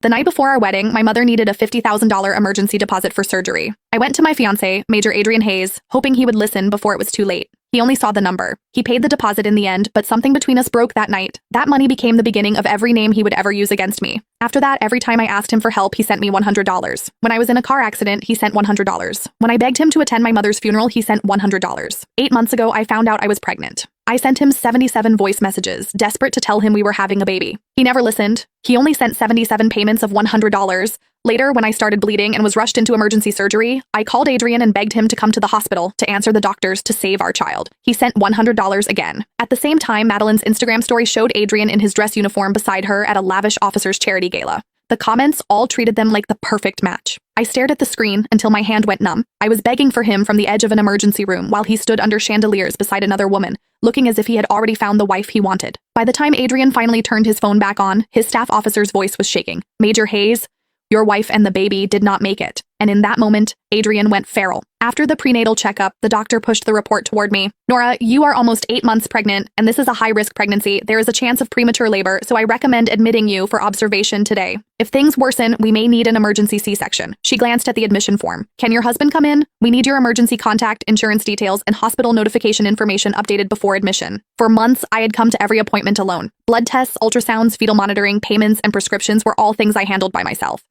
The night before our wedding, my mother needed a $50,000 emergency deposit for surgery. I went to my fiancé, Major Adrian Hayes, hoping he would listen before it was too late. He only saw the number. He paid the deposit in the end, but something between us broke that night. That money became the beginning of every name he would ever use against me. After that, every time I asked him for help, he sent me $100. When I was in a car accident, he sent $100. When I begged him to attend my mother's funeral, he sent $100. 8 months ago, I found out I was pregnant. I sent him 77 voice messages, desperate to tell him we were having a baby. He never listened. He only sent 77 payments of $100. Later, when I started bleeding and was rushed into emergency surgery, I called Adrian and begged him to come to the hospital to answer the doctors to save our child. He sent $100 again. At the same time, Madeline's Instagram story showed Adrian in his dress uniform beside her at a lavish officers' charity gala. The comments all treated them like the perfect match. I stared at the screen until my hand went numb. I was begging for him from the edge of an emergency room while he stood under chandeliers beside another woman, looking as if he had already found the wife he wanted. By the time Adrian finally turned his phone back on, his staff officer's voice was shaking. "Major Hayes, your wife and the baby did not make it." And in that moment, Adrian went feral. After the prenatal checkup, the doctor pushed the report toward me. "Nora, you are almost 8 months pregnant, and this is a high-risk pregnancy. There is a chance of premature labor, so I recommend admitting you for observation today. If things worsen, we may need an emergency C-section." She glanced at the admission form. "Can your husband come in? We need your emergency contact, insurance details, and hospital notification information updated before admission." For months, I had come to every appointment alone. Blood tests, ultrasounds, fetal monitoring, payments, and prescriptions were all things I handled by myself.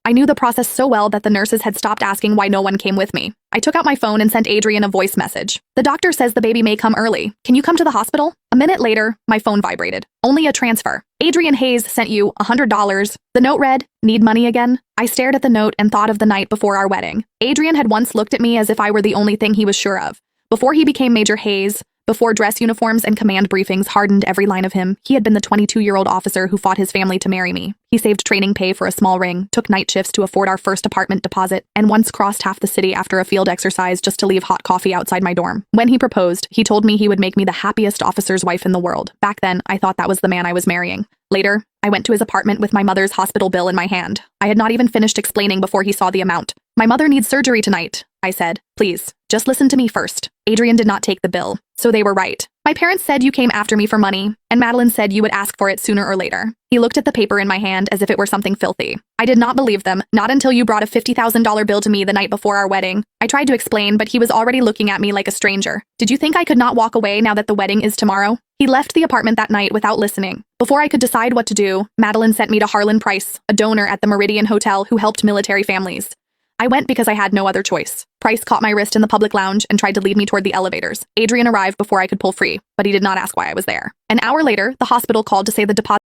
I knew the process so well that the nurses had stopped asking why no one came with me. I took out my phone and sent Adrian a voice message. "The doctor says the baby may come early. Can you come to the hospital?" A minute later, my phone vibrated. "Only a transfer. Adrian Hayes sent you $100. The note read, "Need money again?" I stared at the note and thought of the night before our wedding. Adrian had once looked at me as if I were the only thing he was sure of. Before he became Major Hayes, before dress uniforms and command briefings hardened every line of him, he had been the 22-year-old officer who fought his family to marry me. He saved training pay for a small ring, took night shifts to afford our first apartment deposit, and once crossed half the city after a field exercise just to leave hot coffee outside my dorm. When he proposed, he told me he would make me the happiest officer's wife in the world. Back then, I thought that was the man I was marrying. Later, I went to his apartment with my mother's hospital bill in my hand. I had not even finished explaining before he saw the amount. "My mother needs surgery tonight," I said. "Please, just listen to me first." Adrian did not take the bill, so they were right. "My parents said you came after me for money, and Madeline said you would ask for it sooner or later." He looked at the paper in my hand as if it were something filthy. "I did not believe them, not until you brought a $50,000 bill to me the night before our wedding." I tried to explain, but he was already looking at me like a stranger. "Did you think I could not walk away now that the wedding is tomorrow?" He left the apartment that night without listening. Before I could decide what to do, Madeline sent me to Harlan Price, a donor at the Meridian Hotel who helped military families. I went because I had no other choice. Price caught my wrist in the public lounge and tried to lead me toward the elevators. Adrian arrived before I could pull free, but he did not ask why I was there. An hour later, the hospital called to say the deposit